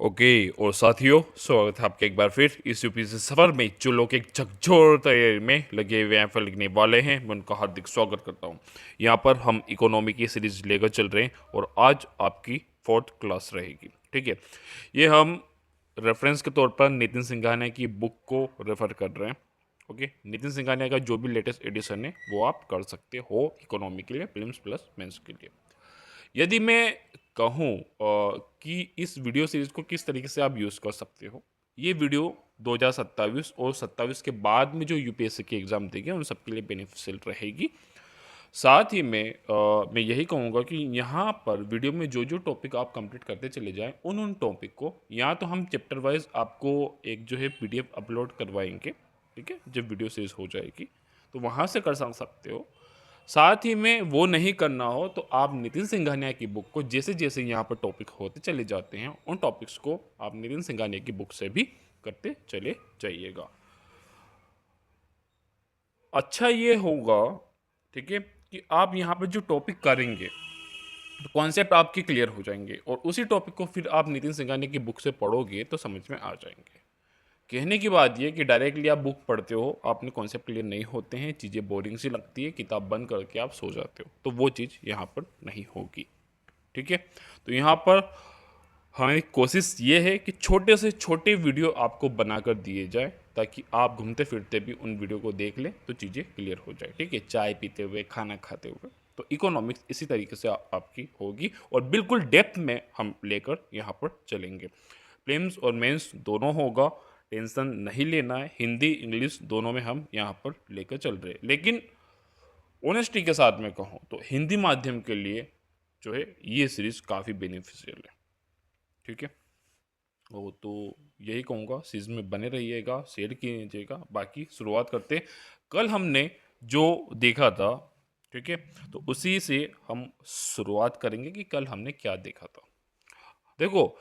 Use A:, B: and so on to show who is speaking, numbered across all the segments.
A: Okay. और साथियों, स्वागत है आपका एक बार फिर इस यूपीएससी सफर में। जो लोग एक झकझोर तैयारी में लगे हुए हैं, फिर लिखने वाले हैं, मैं उनका हार्दिक स्वागत करता हूं। यहाँ पर हम इकोनॉमी की सीरीज लेकर चल रहे हैं और आज आपकी फोर्थ क्लास रहेगी। ठीक है, ये हम रेफरेंस के तौर पर नितिन सिंघानिया की बुक को रेफर कर रहे हैं। ओके, नितिन सिंघानिया का जो भी लेटेस्ट एडिशन है वो आप कर सकते हो इकोनॉमी के लिए, प्रीलिम्स प्लस मेंस के लिए। यदि मैं कहूँ कि इस वीडियो सीरीज को किस तरीके से आप यूज़ कर सकते हो, ये वीडियो 2027 और 27 के बाद में जो यूपीएससी के एग्ज़ाम देंगे उन सबके लिए बेनिफिशियल रहेगी। साथ ही मैं यही कहूँगा कि यहाँ पर वीडियो में जो जो टॉपिक आप कंप्लीट करते चले जाएं, उन टॉपिक को या तो हम चैप्टर वाइज आपको एक जो है पीडीएफ अपलोड करवाएंगे। ठीक है, जब वीडियो सीरीज हो जाएगी तो वहाँ से कर सकते हो। साथ ही में वो नहीं करना हो तो आप नितिन सिंघानिया की बुक को जैसे जैसे यहाँ पर टॉपिक होते चले जाते हैं, उन टॉपिक्स को आप नितिन सिंघानिया की बुक से भी करते चले जाइएगा। अच्छा ये होगा, ठीक है, कि आप यहाँ पर जो टॉपिक करेंगे तो कॉन्सेप्ट आपके क्लियर हो जाएंगे और उसी टॉपिक को फिर आप नितिन सिंघानिया की बुक से पढ़ोगे तो समझ में आ जाएंगे। कहने की बात ये कि डायरेक्टली आप बुक पढ़ते हो, आपने कॉन्सेप्ट क्लियर नहीं होते हैं, चीज़ें बोरिंग सी लगती है, किताब बंद करके आप सो जाते हो, तो वो चीज़ यहाँ पर नहीं होगी। ठीक है, तो यहाँ पर हमारी कोशिश ये है कि छोटे से छोटे वीडियो आपको बनाकर दिए जाए ताकि आप घूमते फिरते भी उन वीडियो को देख लें तो चीज़ें क्लियर हो जाए। ठीक है, चाय पीते हुए, खाना खाते हुए, तो इकोनॉमिक्स इसी तरीके से आपकी होगी और बिल्कुल डेप्थ में हम लेकर यहाँ पर चलेंगे। प्रीलिम्स और मेंस दोनों होगा, टेंशन नहीं लेना है। हिंदी इंग्लिश दोनों में हम यहाँ पर लेकर चल रहे हैं, लेकिन ऑनेस्टी के साथ में कहूँ तो हिंदी माध्यम के लिए जो है ये सीरीज काफ़ी बेनिफिशियल है। ठीक है, वो तो यही कहूँगा, सीरीज में बने रहिएगा, शेयर कीजिएगा। बाकी शुरुआत करते हैं। कल हमने जो देखा था, ठीक है, तो उसी से हम शुरुआत करेंगे कि कल हमने क्या देखा था। देखो,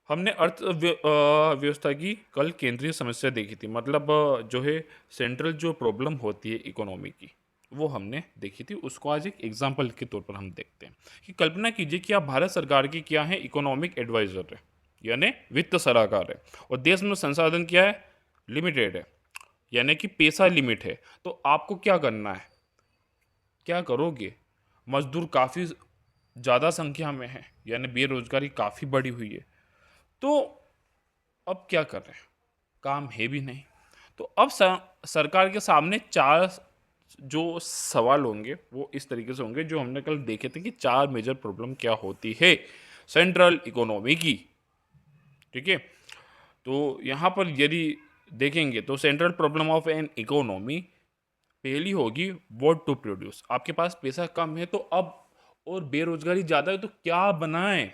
A: हमने व्यवस्था की कल केंद्रीय समस्या देखी थी, मतलब जो है सेंट्रल जो प्रॉब्लम होती है इकोनॉमी की, वो हमने देखी थी। उसको आज एक एग्जांपल के तौर पर हम देखते हैं कि कल्पना कीजिए कि आप भारत सरकार की क्या है, इकोनॉमिक एडवाइजर है, यानी वित्त सलाहकार है, और देश में संसाधन क्या है, लिमिटेड है, यानी कि पैसा लिमिट है। तो आपको क्या करना है, क्या करोगे? मजदूर काफ़ी ज़्यादा संख्या में है, यानी बेरोजगारी काफ़ी बढ़ी हुई है। तो अब क्या कर रहे हैं, काम है भी नहीं। तो अब सरकार के सामने चार जो सवाल होंगे वो इस तरीके से होंगे, जो हमने कल देखे थे कि चार मेजर प्रॉब्लम क्या होती है सेंट्रल इकोनॉमी की। ठीक है, तो यहाँ पर यदि देखेंगे तो central problem of an economy पहली होगी व्हाट टू प्रोड्यूस। आपके पास पैसा कम है तो अब, और बेरोजगारी ज़्यादा है तो क्या बनाएं।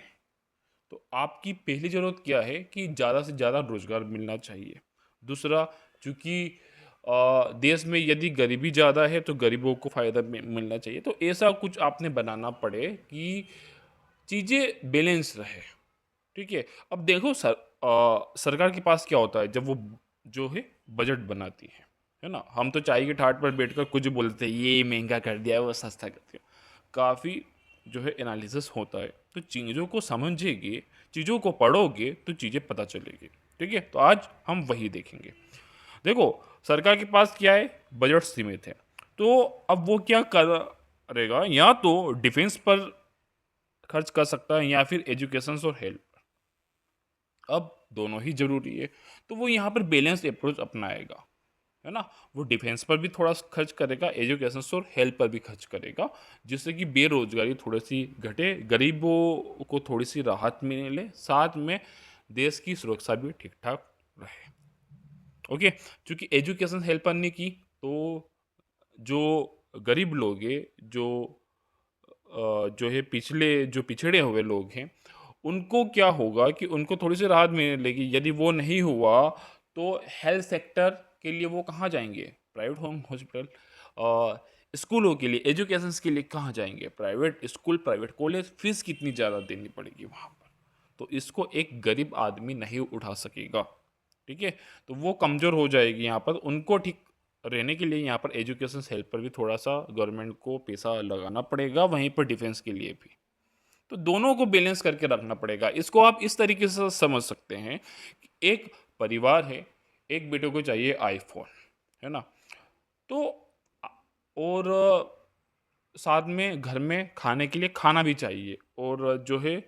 A: तो आपकी पहली ज़रूरत क्या है कि ज़्यादा से ज़्यादा रोज़गार मिलना चाहिए। दूसरा, चूँकि देश में यदि गरीबी ज़्यादा है तो गरीबों को फ़ायदा मिलना चाहिए। तो ऐसा कुछ आपने बनाना पड़े कि चीज़ें बैलेंस रहे। ठीक है, अब देखो सरकार के पास क्या होता है जब वो जो है बजट बनाती है ना। हम तो चाय के ठाट पर बैठकर कुछ बोलते हैं, ये महंगा कर दिया, वो सस्ता कर दिया। काफ़ी जो है एनालिसिस होता है, तो चीज़ों को समझेंगे, चीज़ों को पढ़ोगे तो चीज़ें पता चलेगी। ठीक है, तो आज हम वही देखेंगे। देखो, सरकार के पास क्या है, बजट सीमित है, तो अब वो क्या करेगा, या तो डिफेंस पर खर्च कर सकता है या फिर एजुकेशन और हेल्थ। अब दोनों ही जरूरी है, तो वो यहाँ पर बैलेंस अप्रोच अपनाएगा, है ना। वो डिफेंस पर भी थोड़ा खर्च करेगा, एजुकेशन और हेल्थ पर भी खर्च करेगा, जिससे कि बेरोजगारी थोड़ी सी घटे, गरीबों को थोड़ी सी राहत मिले, साथ में देश की सुरक्षा भी ठीक ठाक रहे। ओके, क्योंकि एजुकेशन हेल्प करने की, तो जो गरीब लोग हैं, जो है जो पिछड़े हुए लोग हैं, उनको क्या होगा कि उनको थोड़ी सी राहत मिलेगी। यदि वो नहीं हुआ तो हेल्थ सेक्टर के लिए वो कहाँ जाएंगे, प्राइवेट होम हॉस्पिटल। स्कूलों के लिए, एजुकेशन के लिए कहाँ जाएंगे, private school, private college. Fees कितनी ज़्यादा देनी पड़ेगी वहाँ पर, तो इसको एक गरीब आदमी नहीं उठा सकेगा। ठीक है, तो वो कमज़ोर हो जाएगी। यहाँ पर उनको ठीक रहने के लिए यहाँ पर एजुकेशन हेल्प पर भी थोड़ा सा गवर्नमेंट को पैसा लगाना पड़ेगा, वहीं पर डिफेंस के लिए भी। तो दोनों को बैलेंस करके रखना पड़ेगा। इसको आप इस तरीके से समझ सकते हैं कि एक परिवार है, एक बेटे को चाहिए आईफ़ोन, है ना? तो और साथ में घर में खाने के लिए खाना भी चाहिए और जो है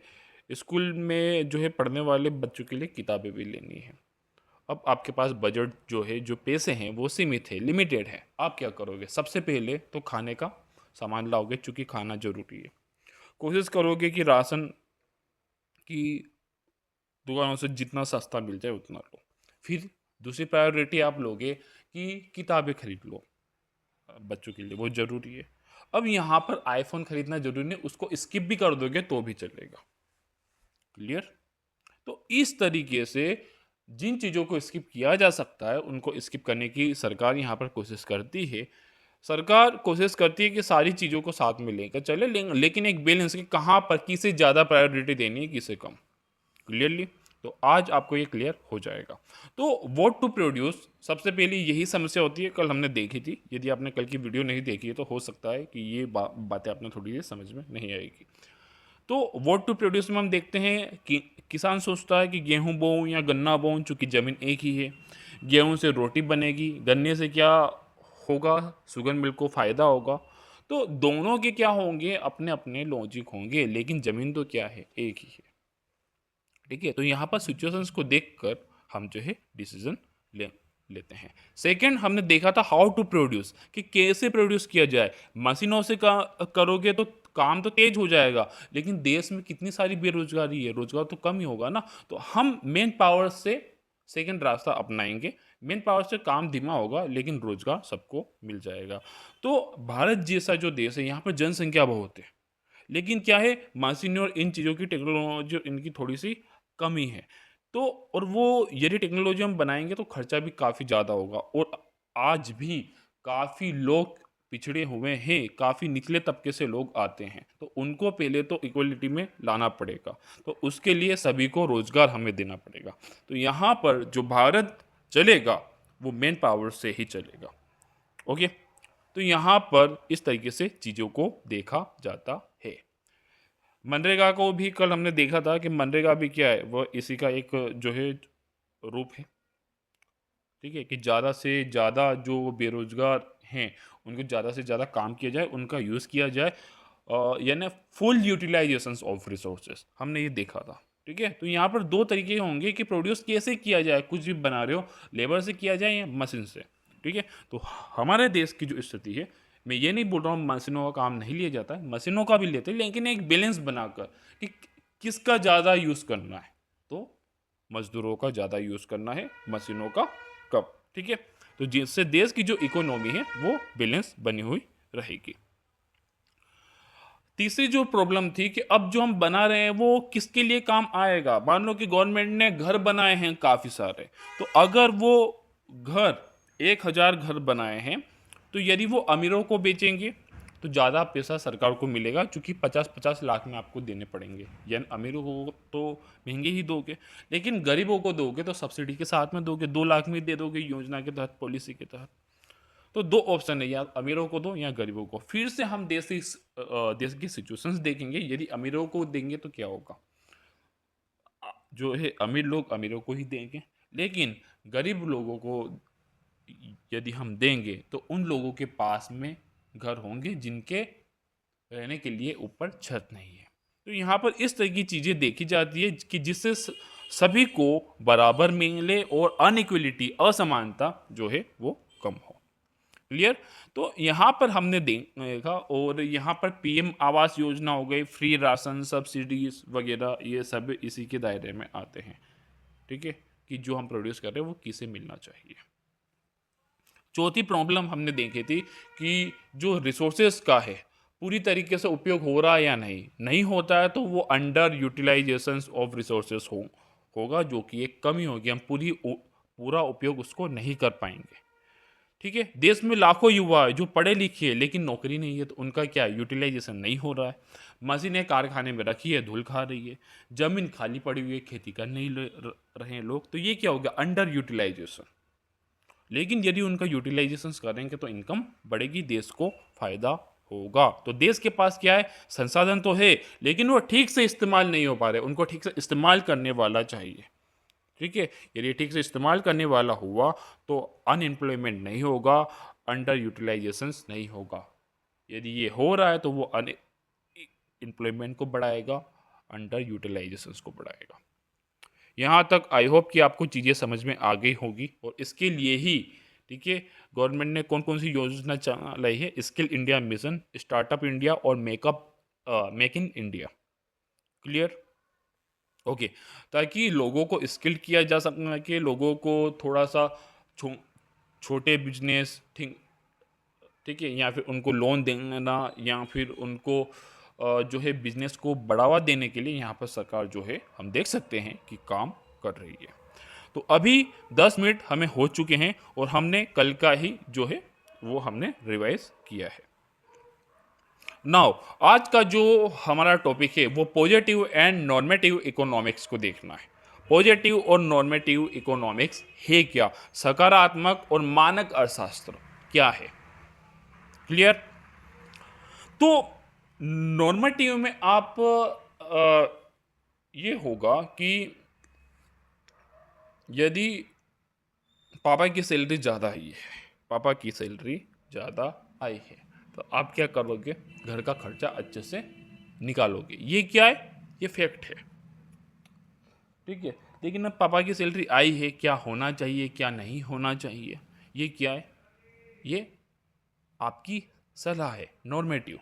A: स्कूल में जो है पढ़ने वाले बच्चों के लिए किताबें भी लेनी है। अब आपके पास बजट जो है, जो पैसे हैं वो सीमित है, लिमिटेड है। आप क्या करोगे? सबसे पहले तो खाने का सामान लाओगे, चूँकि खाना ज़रूरी है। कोशिश करोगे कि राशन की दुकानों से जितना सस्ता मिल जाए उतना लो। फिर दूसरी प्रायोरिटी आप लोगे कि किताबें खरीद लो बच्चों के लिए, वो ज़रूरी है। अब यहाँ पर आईफ़ोन खरीदना ज़रूरी नहीं, उसको स्किप भी कर दोगे तो भी चलेगा। क्लियर? तो इस तरीके से जिन चीज़ों को स्किप किया जा सकता है, उनको स्किप करने की सरकार यहाँ पर कोशिश करती है। सरकार कोशिश करती है कि सारी चीज़ों को साथ में लेकर चले, लेकिन एक बैलेंस कि कहाँ पर किसे ज़्यादा प्रायोरिटी देनी है, किसे कम। क्लियरली? तो आज आपको ये क्लियर हो जाएगा। तो व्हाट टू प्रोड्यूस, सबसे पहले यही समस्या होती है, कल हमने देखी थी। यदि आपने कल की वीडियो नहीं देखी है तो हो सकता है कि ये बातें आपने थोड़ी सी समझ में नहीं आएगी। तो व्हाट टू प्रोड्यूस में हम देखते हैं कि किसान सोचता है कि गेहूं बोऊं या गन्ना बोऊं, चूंकि ज़मीन एक ही है। गेहूं से रोटी बनेगी, गन्ने से क्या होगा, शुगर मिल को फ़ायदा होगा। तो दोनों के क्या होंगे, अपने अपने लॉजिक होंगे, लेकिन ज़मीन तो क्या है, एक ही है। ठीक है, तो यहाँ पर सिचुएशंस को देखकर हम जो है डिसीजन लेते हैं। सेकंड, हमने देखा था हाउ टू प्रोड्यूस, कि कैसे प्रोड्यूस किया जाए। मशीनों से करोगे तो काम तो तेज हो जाएगा, लेकिन देश में कितनी सारी बेरोजगारी है, रोजगार तो कम ही होगा ना। तो हम मेन पावर से सेकंड रास्ता अपनाएंगे। मेन पावर से काम धीमा होगा, लेकिन रोजगार सबको मिल जाएगा। तो भारत जैसा जो देश है, यहाँ पर जनसंख्या बहुत है, लेकिन क्या है, मशीन और इन चीज़ों की टेक्नोलॉजी इनकी थोड़ी सी कमी है। तो और वो यदि टेक्नोलॉजी हम बनाएंगे तो खर्चा भी काफ़ी ज़्यादा होगा, और आज भी काफ़ी लोग पिछड़े हुए हैं, काफ़ी निचले तबके से लोग आते हैं, तो उनको पहले तो इक्वलिटी में लाना पड़ेगा। तो उसके लिए सभी को रोज़गार हमें देना पड़ेगा। तो यहाँ पर जो भारत चलेगा वो मेन पावर से ही चलेगा। ओके, तो यहाँ पर इस तरीके से चीज़ों को देखा जाता है। मनरेगा को भी कल हमने देखा था कि मनरेगा भी क्या है, वह इसी का एक जो है रूप है। ठीक है, कि ज़्यादा से ज़्यादा जो बेरोजगार हैं उनको ज़्यादा से ज़्यादा काम किया जाए, उनका यूज़ किया जाए, यानी फुल यूटिलाइजेशन ऑफ रिसोर्सेज, हमने ये देखा था। ठीक है, तो यहाँ पर दो तरीके होंगे कि प्रोड्यूस कैसे किया जाए, कुछ भी बना रहे हो, लेबर से किया जाए या मशीन से। ठीक है, तो हमारे देश की जो स्थिति है, मैं ये नहीं बोल रहा हूँ मशीनों का काम नहीं लिया जाता है, मशीनों का भी लेते हैं, लेकिन एक बैलेंस बनाकर कि किसका ज़्यादा यूज़ करना है। तो मजदूरों का ज़्यादा यूज़ करना है, मशीनों का कम। ठीक है, तो जिससे देश की जो इकोनॉमी है वो बैलेंस बनी हुई रहेगी। तीसरी जो प्रॉब्लम थी कि अब जो हम बना रहे हैं वो किसके लिए काम आएगा। मान लो कि गवर्नमेंट ने घर बनाए हैं काफ़ी सारे, तो अगर वो घर 1,000 घर बनाए हैं, तो यदि वो अमीरों को बेचेंगे तो ज़्यादा पैसा सरकार को मिलेगा, क्योंकि 50-50 लाख में आपको देने पड़ेंगे। यानी अमीरों को तो महंगे ही दोगे, लेकिन गरीबों को दोगे तो सब्सिडी के साथ में दोगे, 2 लाख में दे दोगे योजना के तहत, पॉलिसी के तहत। तो दो ऑप्शन है, या अमीरों को दो या गरीबों को। फिर से हम देश की सिचुएशंस देखेंगे। यदि अमीरों को देंगे तो क्या होगा, जो है अमीर लोग अमीरों को ही देंगे, लेकिन गरीब लोगों को यदि हम देंगे तो उन लोगों के पास में घर होंगे जिनके रहने के लिए ऊपर छत नहीं है। तो यहाँ पर इस तरह की चीज़ें देखी जाती है कि जिससे सभी को बराबर मिले और अनइक्वलिटी, असमानता जो है वो कम हो। क्लियर? तो यहाँ पर हमने देखा, और यहाँ पर पीएम आवास योजना हो गई, फ्री राशन, सब्सिडीज वगैरह, ये सब इसी के दायरे में आते हैं। ठीक है, कि जो हम प्रोड्यूस कर रहे हैं वो किसे मिलना चाहिए। चौथी प्रॉब्लम हमने देखी थी कि जो रिसोर्सेज का है पूरी तरीके से उपयोग हो रहा है या नहीं होता है, तो वो अंडर यूटिलाइजेशन ऑफ रिसोर्सेज होगा, जो कि एक कमी होगी, हम पूरा उपयोग उसको नहीं कर पाएंगे। ठीक है, देश में लाखों युवा है जो पढ़े लिखे हैं लेकिन नौकरी नहीं है, तो उनका क्या यूटिलाइजेशन नहीं हो रहा है। मशीनें कारखाने में रखी है, धूल खा रही है, जमीन खाली पड़ी हुई है, खेती कर नहीं रहे हैं लोग, तो ये क्या हो गया, अंडर यूटिलाइजेशन। लेकिन यदि उनका यूटिलाइजेशन करेंगे तो इनकम बढ़ेगी, देश को फायदा होगा। तो देश के पास क्या है, संसाधन तो है लेकिन वो ठीक से इस्तेमाल नहीं हो पा रहे, उनको ठीक से इस्तेमाल करने वाला चाहिए। ठीक है, यदि ठीक से इस्तेमाल करने वाला हुआ तो अनएम्प्लॉयमेंट नहीं होगा, अंडर यूटिलाइजेशंस नहीं होगा। यदि ये हो रहा है तो वो एम्प्लॉयमेंट को बढ़ाएगा, अंडर यूटिलाइजेशंस को बढ़ाएगा। यहाँ तक आई होप कि आपको चीज़ें समझ में आ गई होगी। और इसके लिए ही ठीक है, गवर्नमेंट ने कौन कौन सी योजना चलाई है, skill India mission, startup India और make in India. Clear? Okay, ताकि लोगों को स्किल किया जा सके, लोगों को थोड़ा सा छो, छोटे बिजनेस ठीक ठीक है, या फिर उनको लोन देना, या फिर उनको जो है बिजनेस को बढ़ावा देने के लिए यहाँ पर सरकार जो है हम देख सकते हैं कि काम कर रही है। तो अभी 10 मिनट हमें हो चुके हैं और हमने कल का ही जो है वो हमने रिवाइज किया है। नाउ आज का जो हमारा टॉपिक है वो पॉजिटिव एंड नॉर्मेटिव इकोनॉमिक्स को देखना है। पॉजिटिव और नॉर्मेटिव इकोनॉमिक्स है क्या, सकारात्मक और मानक अर्थशास्त्र क्या है। क्लियर? तो नॉर्मेटिव में आप ये होगा कि यदि पापा की सैलरी ज़्यादा आई है, पापा की सैलरी ज़्यादा आई है, तो आप क्या करोगे, घर का खर्चा अच्छे से निकालोगे। ये क्या है, ये फैक्ट है। ठीक है, लेकिन अब पापा की सैलरी आई है, क्या होना चाहिए क्या नहीं होना चाहिए, ये क्या है, ये आपकी सलाह है, नॉर्मेटिव।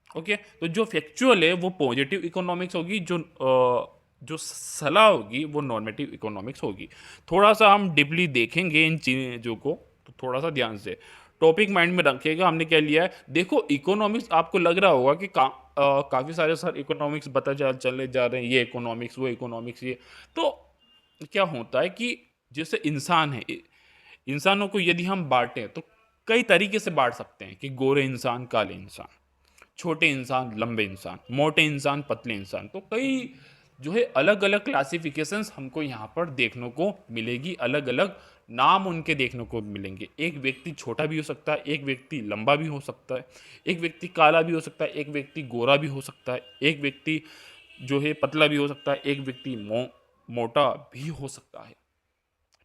A: ओके, तो जो फैक्चुअल है वो पॉजिटिव इकोनॉमिक्स होगी, जो सलाह होगी वो नॉर्मेटिव इकोनॉमिक्स होगी। थोड़ा सा हम डीपली देखेंगे इन चीज़ों को, तो थोड़ा सा ध्यान से टॉपिक माइंड में रखिएगा। हमने क्या लिया है, देखो इकोनॉमिक्स आपको लग रहा होगा कि काफ़ी सारे सर इकोनॉमिक्स चले जा रहे हैं, ये इकोनॉमिक्स वो इकोनॉमिक्स ये। तो क्या होता है कि जैसे इंसान है, इंसानों को यदि हम बांटें तो कई तरीके से बांट सकते हैं कि गोरे इंसान, काले इंसान, छोटे इंसान, लंबे इंसान, मोटे इंसान, पतले इंसान। तो कई जो है अलग अलग क्लासिफिकेशंस हमको यहाँ पर देखने को मिलेगी, अलग अलग नाम उनके देखने को मिलेंगे। एक व्यक्ति छोटा भी हो सकता है, एक व्यक्ति लंबा भी हो सकता है, एक व्यक्ति काला भी हो सकता है, एक व्यक्ति गोरा भी हो सकता है, एक व्यक्ति जो है पतला भी हो सकता है, एक व्यक्ति मोटा भी हो सकता है।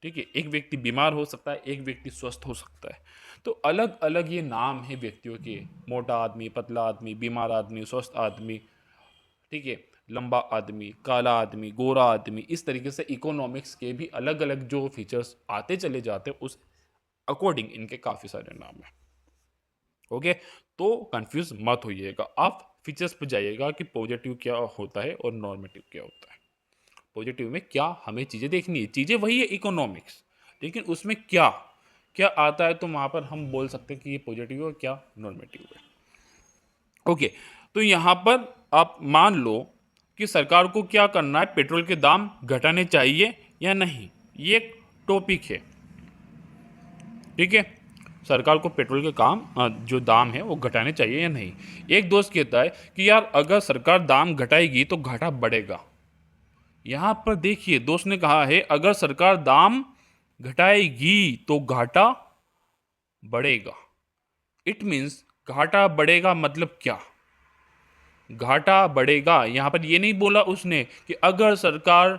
A: ठीक है, एक व्यक्ति बीमार हो सकता है, एक व्यक्ति स्वस्थ हो सकता है। तो अलग अलग ये नाम है व्यक्तियों के, मोटा आदमी, पतला आदमी, बीमार आदमी, स्वस्थ आदमी, ठीक है, लंबा आदमी, काला आदमी, गोरा आदमी। इस तरीके से इकोनॉमिक्स के भी अलग अलग जो फीचर्स आते चले जाते हैं, उस अकॉर्डिंग इनके काफ़ी सारे नाम हैं। ओके, तो कंफ्यूज मत होइएगा, आप फीचर्स पर जाइएगा कि पॉजिटिव क्या होता है और नॉर्मेटिव क्या होता है। पॉजिटिव में क्या हमें चीज़ें देखनी है, चीज़ें वही है इकोनॉमिक्स, लेकिन उसमें क्या क्या आता है, तो वहाँ पर हम बोल सकते हैं कि ये पॉजिटिव है और क्या नॉर्मेटिव है। ओके, तो यहाँ पर आप मान लो कि सरकार को क्या करना है, पेट्रोल के दाम घटाने चाहिए या नहीं, ये एक टॉपिक है। ठीक है, सरकार को पेट्रोल के जो दाम है वो घटाने चाहिए या नहीं। एक दोस्त कहता है कि यार अगर सरकार दाम घटाएगी तो घाटा बढ़ेगा। यहाँ पर देखिए, दोस्त ने कहा है अगर सरकार दाम घटाएगी तो घाटा बढ़ेगा। इट मीन्स घाटा बढ़ेगा मतलब क्या, घाटा बढ़ेगा। यहाँ पर ये नहीं बोला उसने कि अगर सरकार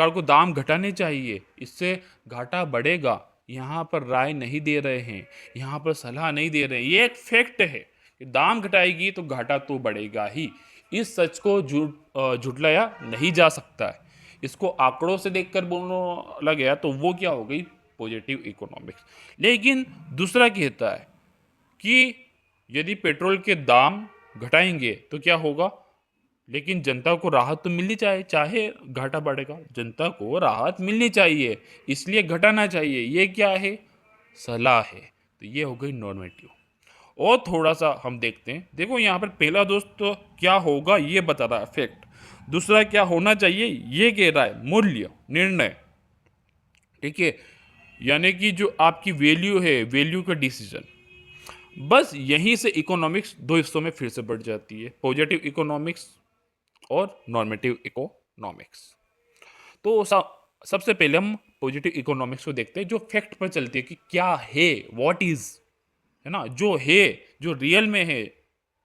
A: को दाम घटाने चाहिए, इससे घाटा बढ़ेगा। यहाँ पर राय नहीं दे रहे हैं, यहाँ पर सलाह नहीं दे रहे हैं, ये एक फैक्ट है कि दाम घटाएगी तो घाटा तो बढ़ेगा ही। इस सच को झुटलाया नहीं जा सकता है। इसको आंकड़ों से देखकर बोलने लगे तो वो क्या हो गई, पॉजिटिव इकोनॉमिक्स। लेकिन दूसरा कहता है कि यदि पेट्रोल के दाम घटाएंगे तो क्या होगा, लेकिन जनता को राहत तो मिलनी चाहिए, चाहे घाटा बढ़ेगा जनता को राहत मिलनी चाहिए, इसलिए घटाना चाहिए। ये क्या है, सलाह है। तो ये हो गई नॉर्मेटिव। और थोड़ा सा हम देखते हैं, देखो यहाँ पर पहला दोस्त तो क्या होगा ये बता रहा है फैक्ट, दूसरा क्या होना चाहिए ये कह रहा है मूल्य निर्णय। ठीक है, यानी कि जो आपकी वैल्यू है, वैल्यू का डिसीजन। बस यहीं से इकोनॉमिक्स दो हिस्सों में फिर से बढ़ जाती है, पॉजिटिव इकोनॉमिक्स और नॉर्मेटिव इकोनॉमिक्स। तो सबसे पहले हम पॉजिटिव इकोनॉमिक्स को देखते हैं, जो फैक्ट पर चलती है कि क्या है, व्हाट इज। है ना, जो है, जो रियल में है,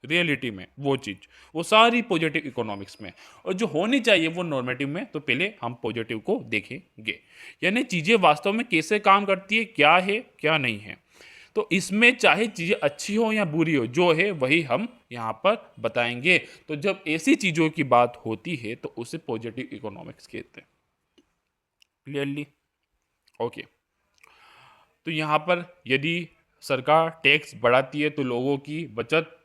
A: रियलिटी में वो चीज़, वो सारी पॉजिटिव इकोनॉमिक्स में, और जो होनी चाहिए वो नॉर्मेटिव में। तो पहले हम पॉजिटिव को देखेंगे, यानी चीज़ें वास्तव में कैसे काम करती है, क्या है क्या नहीं है। तो इसमें चाहे चीज़ें अच्छी हो या बुरी हो, जो है वही हम यहाँ पर बताएंगे। तो जब ऐसी चीज़ों की बात होती है तो उसे पॉजिटिव इकोनॉमिक्स कहते हैं। Clearly okay. तो यहाँ पर यदि सरकार टैक्स बढ़ाती है तो लोगों की बचत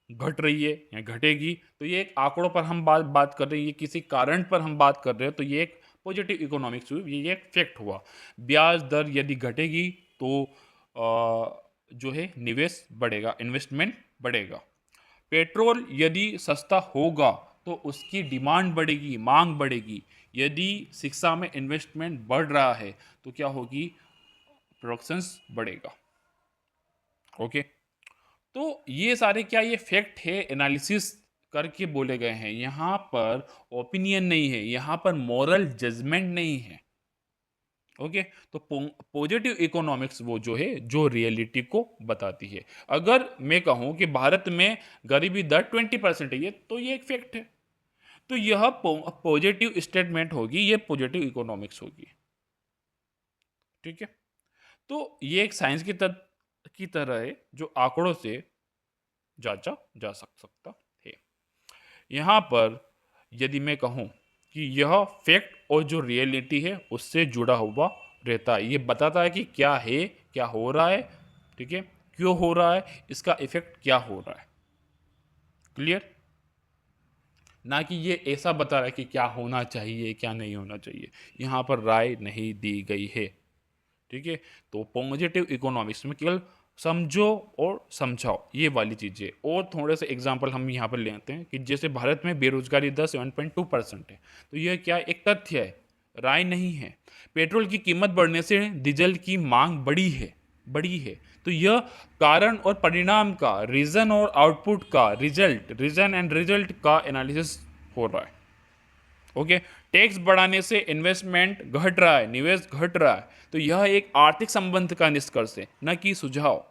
A: घट रही है या घटेगी, तो ये एक आंकड़ों पर हम बात कर रहे हैं, ये किसी कारण पर हम बात कर रहे हैं, तो ये एक पॉजिटिव इकोनॉमिक्स हुई, ये एक फैक्ट हुआ। ब्याज दर यदि घटेगी तो जो है निवेश बढ़ेगा, इन्वेस्टमेंट बढ़ेगा। पेट्रोल यदि सस्ता होगा तो उसकी डिमांड बढ़ेगी, मांग बढ़ेगी। यदि शिक्षा में इन्वेस्टमेंट बढ़ रहा है तो क्या होगी, प्रोडक्शंस बढ़ेगा। ओके। तो ये सारे क्या ये फैक्ट है, एनालिसिस करके बोले गए हैं, यहाँ पर ओपिनियन नहीं है, यहाँ पर मॉरल जजमेंट नहीं है। ओके। तो पॉजिटिव इकोनॉमिक्स वो जो है जो रियलिटी को बताती है। अगर मैं कहूँ कि भारत में गरीबी दर 20% है, तो ये एक फैक्ट है, तो यह पॉजिटिव स्टेटमेंट होगी, ये पॉजिटिव इकोनॉमिक्स होगी। ठीक है। तो ये एक साइंस की तरह है जो आंकड़ों से जांचा जा सकता है। यहाँ पर यदि मैं कहूँ कि यह फैक्ट और जो रियलिटी है उससे जुड़ा हुआ रहता है, ये बताता है कि क्या है, क्या हो रहा है, ठीक है, क्यों हो रहा है, इसका इफेक्ट क्या हो रहा है। क्लियर, ना कि ये ऐसा बता रहा है कि क्या होना चाहिए क्या नहीं होना चाहिए, यहाँ पर राय नहीं दी गई है। ठीक है। तो पॉजिटिव इकोनॉमिक्स में केवल समझो और समझाओ ये वाली चीज़ें। और थोड़े से एग्जांपल हम यहाँ पर लेते हैं कि जैसे भारत में बेरोजगारी दर 7.2% है, तो यह क्या एक तथ्य है, राय नहीं है। पेट्रोल की कीमत बढ़ने से डीजल की मांग बढ़ी है, तो यह कारण और परिणाम का, रीजन और आउटपुट का, रीजन एंड रिजल्ट का एनालिसिस हो रहा है। ओके। टैक्स बढ़ाने से इन्वेस्टमेंट घट रहा है, निवेश घट रहा है, तो यह एक आर्थिक संबंध का निष्कर्ष है, न कि सुझाव।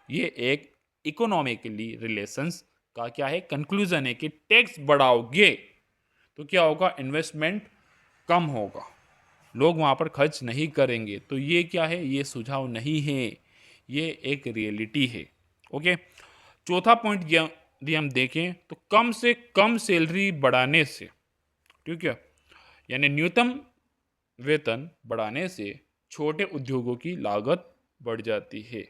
A: ये एक इकोनॉमिकली रिलेशंस का क्या है, कंक्लूजन है कि टैक्स बढ़ाओगे तो क्या होगा, इन्वेस्टमेंट कम होगा, लोग वहां पर खर्च नहीं करेंगे। तो ये क्या है, ये सुझाव नहीं है, ये एक रियलिटी है। ओके। चौथा पॉइंट यदि हम देखें तो कम से कम सैलरी बढ़ाने से, ठीक है, यानी न्यूनतम वेतन बढ़ाने से छोटे उद्योगों की लागत बढ़ जाती है।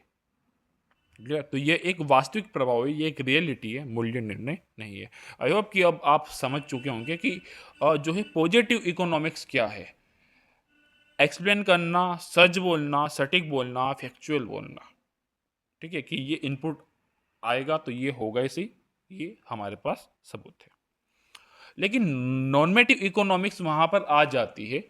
A: तो ये एक वास्तविक प्रभाव है, ये एक रियलिटी है, मूल्य निर्णय नहीं है। आई होप कि अब आप समझ चुके होंगे कि जो है पॉजिटिव इकोनॉमिक्स क्या है। एक्सप्लेन करना, सच बोलना, सटीक बोलना, फैक्चुअल बोलना। ठीक है, कि ये इनपुट आएगा तो ये होगा इसी, ये हमारे पास सबूत है। लेकिन नॉर्मेटिव इकोनॉमिक्स वहाँ पर आ जाती है,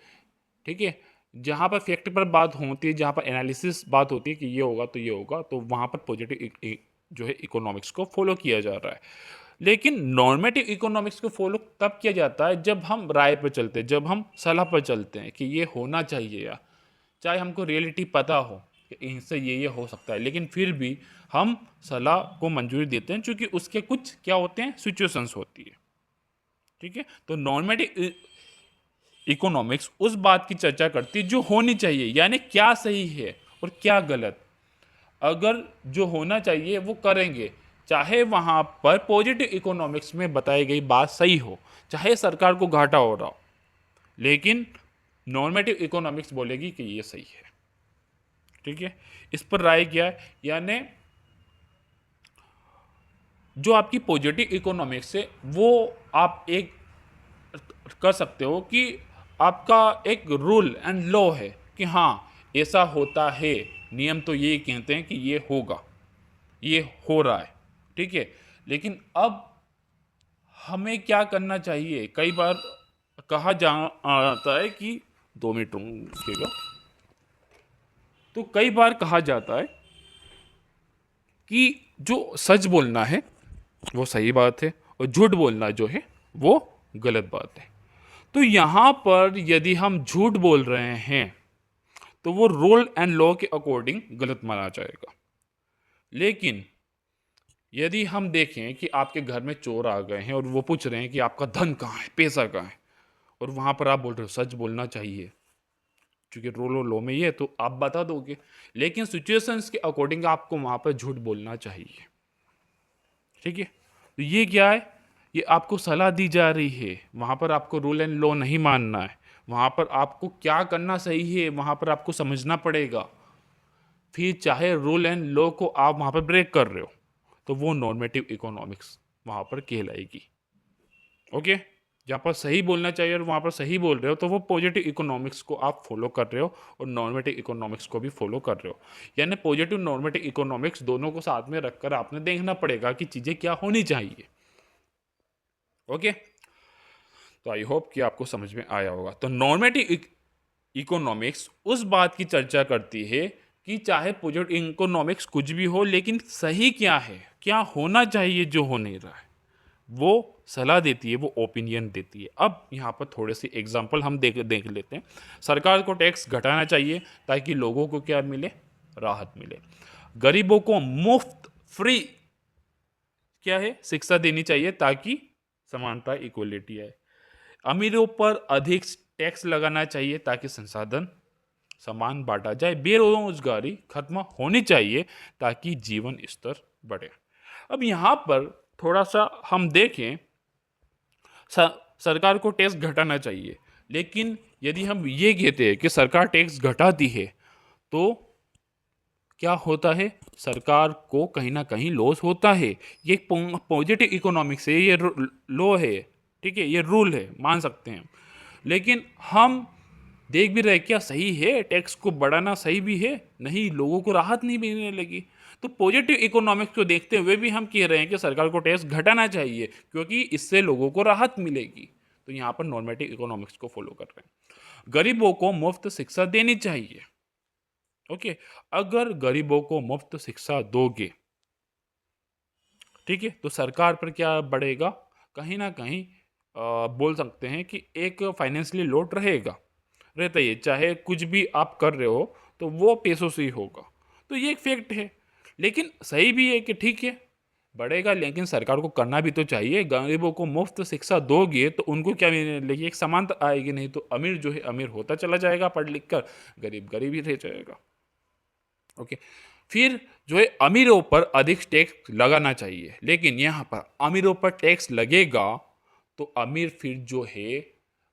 A: ठीक है, जहाँ पर फैक्ट पर बात होती है, जहाँ पर एनालिसिस बात होती है कि ये होगा तो ये होगा, तो वहाँ पर पॉजिटिव जो है इकोनॉमिक्स को फॉलो किया जा रहा है। लेकिन नॉर्मेटिव इकोनॉमिक्स को फॉलो तब किया जाता है जब हम राय पर चलते हैं, जब हम सलाह पर चलते हैं कि ये होना चाहिए, या चाहे हमको रियलिटी पता हो कि इनसे ये हो सकता है, लेकिन फिर भी हम सलाह को मंजूरी देते हैं, क्योंकि उसके कुछ क्या होते हैं, सिचुएशंस होती है। ठीक है। तो नॉर्मेटिव इकोनॉमिक्स उस बात की चर्चा करती है जो होनी चाहिए, यानी क्या सही है और क्या गलत। अगर जो होना चाहिए वो करेंगे, चाहे वहां पर पॉजिटिव इकोनॉमिक्स में बताई गई बात सही हो, चाहे सरकार को घाटा हो रहा हो, लेकिन नॉर्मेटिव इकोनॉमिक्स बोलेगी कि ये सही है। ठीक है। इस पर राय क्या है, यानी जो आपकी पॉजिटिव इकोनॉमिक्स है वो आप एक कर सकते हो कि आपका एक रूल एंड लॉ है कि हाँ ऐसा होता है, नियम तो ये कहते हैं कि ये होगा, ये हो रहा है। ठीक है। लेकिन अब हमें क्या करना चाहिए, कई बार कहा जाता है कि 2 मिनट रुकिएगा, तो कई बार कहा जाता है कि जो सच बोलना है वो सही बात है और झूठ बोलना जो है वो गलत बात है। तो यहाँ पर यदि हम झूठ बोल रहे हैं तो वो रूल एंड लॉ के अकॉर्डिंग गलत माना जाएगा। लेकिन यदि हम देखें कि आपके घर में चोर आ गए हैं और वो पूछ रहे हैं कि आपका धन कहाँ है, पैसा कहाँ है, और वहाँ पर आप बोल रहे हो सच बोलना चाहिए, क्योंकि लो में ये तो आप बता दोगे, लेकिन सिचुएशंस के अकॉर्डिंग आपको वहाँ पर झूठ बोलना चाहिए। ठीक है, तो ये क्या है, ये आपको सलाह दी जा रही है। वहाँ पर आपको रूल एंड लॉ नहीं मानना है, वहाँ पर आपको क्या करना सही है वहाँ पर आपको समझना पड़ेगा। फिर चाहे रूल एंड लॉ को आप वहाँ पर ब्रेक कर रहे हो तो वो नॉर्मेटिव इकोनॉमिक्स वहाँ पर कहलाएगी। ओके, जहाँ पर सही बोलना चाहिए और वहाँ पर सही बोल रहे हो तो वो पॉजिटिव इकोनॉमिक्स को आप फॉलो कर रहे हो और नॉर्मेटिव इकोनॉमिक्स को भी फॉलो कर रहे हो। यानी पॉजिटिव नॉर्मेटिव इकोनॉमिक्स दोनों को साथ में रखकर आपने देखना पड़ेगा कि चीज़ें क्या होनी चाहिए। ओके, तो आई होप कि आपको समझ में आया होगा। तो नॉर्मेटिव इकोनॉमिक्स उस बात की चर्चा करती है कि चाहे पॉजिटिव इकोनॉमिक्स कुछ भी हो, लेकिन सही क्या है, क्या होना चाहिए जो हो नहीं रहा है, वो सलाह देती है, वो ओपिनियन देती है। अब यहाँ पर थोड़े से एग्जांपल हम देख देख लेते हैं। सरकार को टैक्स घटाना चाहिए ताकि लोगों को क्या मिले, राहत मिले। गरीबों को मुफ्त फ्री क्या है, शिक्षा देनी चाहिए ताकि समानता, इक्वलिटी आए। अमीरों पर अधिक टैक्स लगाना चाहिए ताकि संसाधन समान बांटा जाए। बेरोजगारी खत्म होनी चाहिए ताकि जीवन स्तर बढ़े। अब यहाँ पर थोड़ा सा हम देखें, सरकार को टैक्स घटाना चाहिए, लेकिन यदि हम ये कहते हैं कि सरकार टैक्स घटाती है तो क्या होता है, सरकार को कहीं ना कहीं लॉस होता है। ये पॉजिटिव इकोनॉमिक्स है, ये लॉ है, ठीक है, ये रूल है, मान सकते हैं। लेकिन हम देख भी रहे क्या सही है, टैक्स को बढ़ाना सही भी है, नहीं, लोगों को राहत नहीं मिलने लगी। तो पॉजिटिव इकोनॉमिक्स को देखते हुए भी हम कह रहे हैं कि सरकार को टैक्स घटाना चाहिए क्योंकि इससे लोगों को राहत मिलेगी। तो यहाँ पर नॉर्मेटिव इकोनॉमिक्स को फॉलो कर रहे हैं। गरीबों को मुफ्त शिक्षा देनी चाहिए। ओके, अगर गरीबों को मुफ्त शिक्षा दोगे, ठीक है, तो सरकार पर क्या बढ़ेगा, कहीं ना कहीं बोल सकते हैं कि एक फाइनेंशियली लोड रहेगा, रहता ही है। चाहे कुछ भी आप कर रहे हो तो वो पैसों से ही होगा, तो ये एक फैक्ट है। लेकिन सही भी है कि ठीक है बढ़ेगा, लेकिन सरकार को करना भी तो चाहिए। गरीबों को मुफ्त शिक्षा दोगे तो उनको क्या मिलेगी, एक समानता आएगी, नहीं तो अमीर जो है अमीर होता चला जाएगा पढ़ लिख कर, गरीब गरीब ही रह जाएगा। ओके, फिर जो है अमीरों पर अधिक टैक्स लगाना चाहिए, लेकिन यहाँ पर अमीरों पर टैक्स लगेगा तो अमीर फिर जो है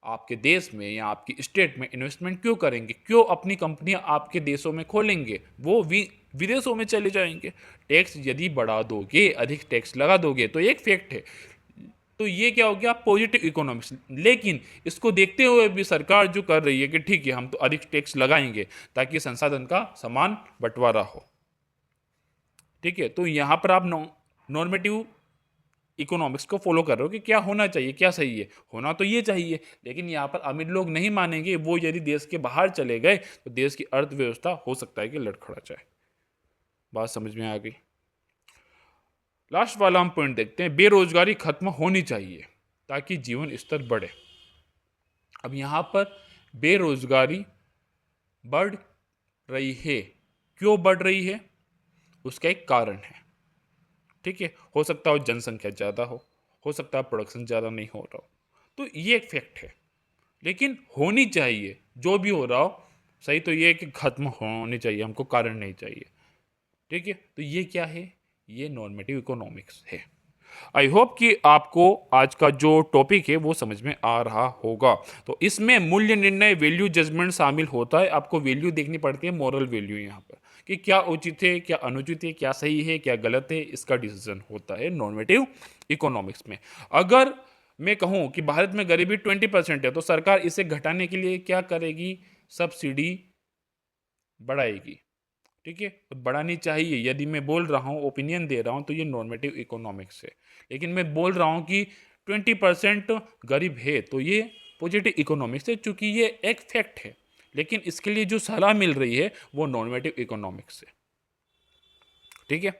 A: आपके देश में या आपकी स्टेट में इन्वेस्टमेंट क्यों करेंगे, क्यों अपनी कंपनियां आपके देशों में खोलेंगे, वो विदेशों में चले जाएंगे। टैक्स यदि बढ़ा दोगे, अधिक टैक्स लगा दोगे तो एक फैक्ट है, तो ये क्या हो गया, पॉजिटिव इकोनॉमिक्स। लेकिन इसको देखते हुए भी सरकार जो कर रही है कि ठीक है हम तो अधिक टैक्स लगाएंगे ताकि संसाधन का समान बंटवारा हो। ठीक है, तो यहाँ पर आप नॉर्मेटिव इकोनॉमिक्स को फॉलो कर रहे हो कि क्या होना चाहिए, क्या सही है, होना तो ये चाहिए। लेकिन यहाँ पर अमीर लोग नहीं मानेंगे, वो यदि देश के बाहर चले गए तो देश की अर्थव्यवस्था हो सकता है कि लड़खड़ा जाए। बात समझ में आ गई। लास्ट वाला हम पॉइंट देखते हैं, बेरोजगारी खत्म होनी चाहिए ताकि जीवन स्तर बढ़े। अब यहाँ पर बेरोजगारी बढ़ रही है, क्यों बढ़ रही है, उसका एक कारण है। ठीक है, हो सकता है जनसंख्या ज़्यादा हो सकता है प्रोडक्शन ज़्यादा नहीं हो रहा हो, तो ये एक फैक्ट है। लेकिन होनी चाहिए, जो भी हो रहा हो सही तो ये है कि खत्म होनी चाहिए, हमको कारण नहीं चाहिए। ठीक है, तो ये क्या है, ये नॉर्मेटिव इकोनॉमिक्स है। आई होप कि आपको आज का जो टॉपिक है वो समझ में आ रहा होगा। तो इसमें मूल्य निर्णय, वैल्यू जजमेंट शामिल होता है। आपको वैल्यू देखनी पड़ती है, मॉरल वैल्यू यहाँ पर, कि क्या उचित है, क्या अनुचित है, क्या सही है, क्या गलत है, इसका डिसीजन होता है नॉर्मेटिव इकोनॉमिक्स में। अगर मैं कहूँ कि भारत में गरीबी 20% है तो सरकार इसे घटाने के लिए क्या करेगी, सब्सिडी बढ़ाएगी। ठीक है, तो बढ़ानी चाहिए। यदि मैं बोल रहा हूँ, ओपिनियन दे रहा हूँ, तो ये नॉर्मेटिव इकोनॉमिक्स है। लेकिन मैं बोल रहा हूँ कि 20% गरीब है तो ये पॉजिटिव इकोनॉमिक्स है, चूंकि ये एक फैक्ट है। लेकिन इसके लिए जो सलाह मिल रही है वो नॉर्मेटिव इकोनॉमिक्स है। ठीक है,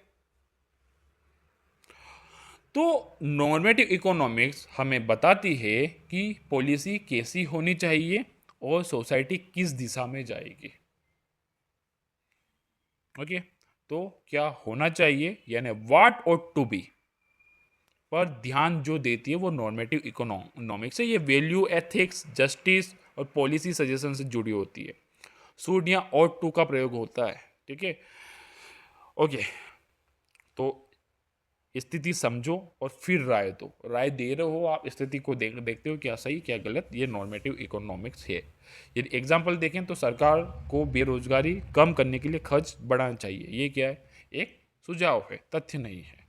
A: तो नॉर्मेटिव इकोनॉमिक्स हमें बताती है कि पॉलिसी कैसी होनी चाहिए और सोसाइटी किस दिशा में जाएगी। ओके, तो क्या होना चाहिए यानी व्हाट ought टू बी पर ध्यान जो देती है वो नॉर्मेटिव इकोनॉमिक्स है। ये वैल्यू, एथिक्स, जस्टिस और पॉलिसी सजेशन से जुड़ी होती है। शुड या ought टू का प्रयोग होता है। ठीक है, ओके। तो स्थिति समझो और फिर राय दो। राय दे रहे हो आप, स्थिति को देखते हो क्या सही क्या गलत, ये नॉर्मेटिव इकोनॉमिक्स है। यदि एग्जाम्पल देखें तो सरकार को बेरोजगारी कम करने के लिए खर्च बढ़ाना चाहिए, ये क्या है, एक सुझाव है, तथ्य नहीं है।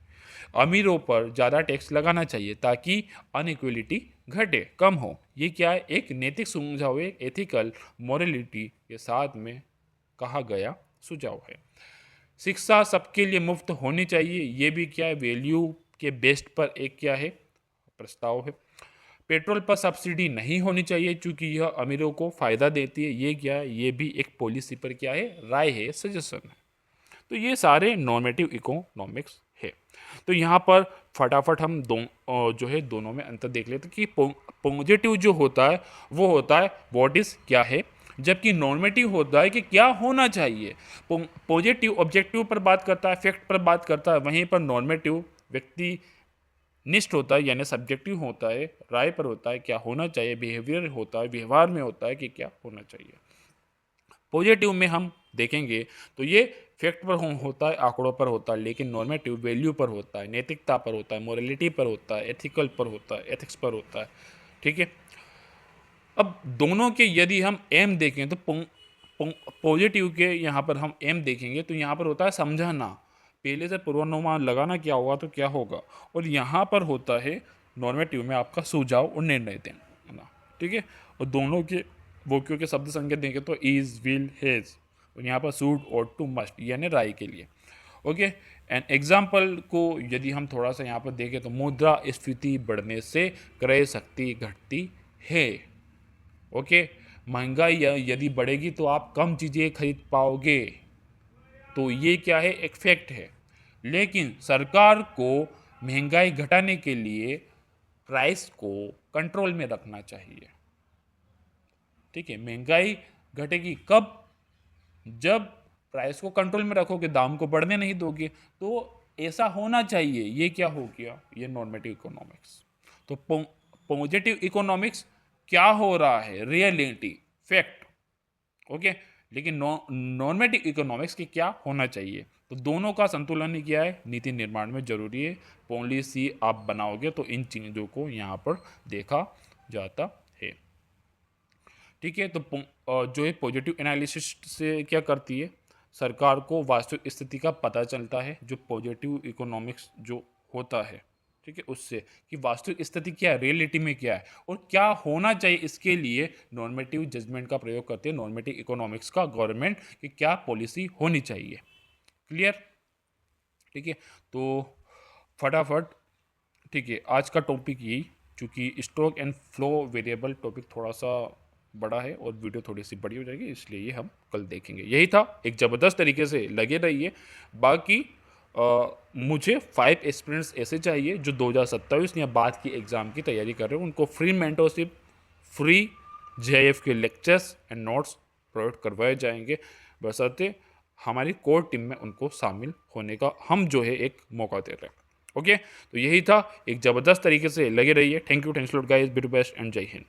A: अमीरों पर ज़्यादा टैक्स लगाना चाहिए ताकि अनइक्वलिटी घटे, कम हो, ये क्या है, एक नैतिक सुझाव है, एथिकल मोरलिटी के साथ में कहा गया सुझाव है। शिक्षा सबके लिए मुफ्त होनी चाहिए, ये भी क्या है, वैल्यू के बेस्ट पर एक क्या है, प्रस्ताव है। पेट्रोल पर सब्सिडी नहीं होनी चाहिए क्योंकि यह अमीरों को फायदा देती है, ये क्या है, ये भी एक पॉलिसी पर क्या है, राय है, सजेशन है। तो ये सारे नॉर्मेटिव इकोनॉमिक्स है। तो यहाँ पर फटाफट हम जो है दोनों में अंतर देख लेते कि पॉजिटिव जो होता है वो होता है व्हाट इज क्या है, जबकि नॉर्मेटिव होता है कि क्या होना चाहिए। पॉजिटिव ऑब्जेक्टिव पर बात करता है, फैक्ट पर बात करता है, वहीं पर नॉर्मेटिव व्यक्ति निष्ठ होता है यानी सब्जेक्टिव होता है, राय पर होता है क्या होना चाहिए, बिहेवियर होता है, व्यवहार में होता है कि क्या होना चाहिए। पॉजिटिव में हम देखेंगे तो ये फैक्ट पर होता है, आंकड़ों पर होता है, लेकिन नॉर्मेटिव वैल्यू पर होता है, नैतिकता पर होता है, मोरलिटी पर होता है, एथिकल पर होता है, एथिक्स पर होता है। ठीक है, अब दोनों के यदि हम एम देखें तो पॉजिटिव के यहाँ पर हम एम देखेंगे तो यहाँ पर होता है समझाना, पहले से पूर्वानुमान लगाना क्या होगा तो क्या होगा, और यहाँ पर होता है नॉर्मेटिव में आपका सुझाव और निर्णय देना। ठीक है, और दोनों के वाक्यों के शब्द संकेत देंगे तो इज, विल, हैज, और यहाँ पर शुड, ought टू, मस्ट यानी राय के लिए। ओके, एंड एग्जाम्पल को यदि हम थोड़ा सा यहाँ पर देखें तो मुद्रा स्फीति बढ़ने से क्रय शक्ति घटती है। ओके, महंगाई यदि बढ़ेगी तो आप कम चीज़ें खरीद पाओगे, तो ये क्या है, एक फैक्ट है। लेकिन सरकार को महंगाई घटाने के लिए प्राइस को कंट्रोल में रखना चाहिए। ठीक है, महंगाई घटेगी कब, जब प्राइस को कंट्रोल में रखोगे, दाम को बढ़ने नहीं दोगे, तो ऐसा होना चाहिए, ये क्या हो गया, ये नॉर्मेटिव इकोनॉमिक्स। तो पॉजिटिव इकोनॉमिक्स क्या हो रहा है, रियलिटी, फैक्ट। ओके, लेकिन नॉर्मेटिव इकोनॉमिक्स की क्या होना चाहिए, तो दोनों का संतुलन ही क्या है, नीति निर्माण में जरूरी है। पॉलिसी आप बनाओगे तो इन चीज़ों को यहाँ पर देखा जाता है। ठीक है, तो जो है पॉजिटिव एनालिसिस से क्या करती है, सरकार को वास्तविक स्थिति का पता चलता है, जो पॉजिटिव इकोनॉमिक्स जो होता है, ठीक है, उससे कि वास्तविक स्थिति क्या है, रियलिटी में क्या है और क्या होना चाहिए, इसके लिए नॉर्मेटिव जजमेंट का प्रयोग करते हैं, नॉर्मेटिव इकोनॉमिक्स का, गवर्नमेंट की क्या पॉलिसी होनी चाहिए। क्लियर? ठीक है, तो फटाफट, ठीक है, आज का टॉपिक यही, चूँकि stock and flow variable topic थोड़ा सा बड़ा है और वीडियो थोड़ी सी बड़ी हो जाएगी, इसलिए ये हम कल देखेंगे। यही था, एक ज़बरदस्त तरीके से लगे रहिए। बाकी मुझे 5 एस्पिरेंट्स ऐसे चाहिए जो 2027 या बाद की एग्ज़ाम की तैयारी कर रहे हो, उनको फ्री मेंटरशिप, फ्री जेआईएफ के लेक्चर्स एंड नोट्स प्रोवाइड करवाए जाएंगे, बशर्ते हमारी कोर टीम में उनको शामिल होने का हम जो है एक मौका दे रहे हैं। ओके, तो यही था, एक ज़बरदस्त तरीके से लगे रहिए। Thank you lot guys, B best and जय हिंद।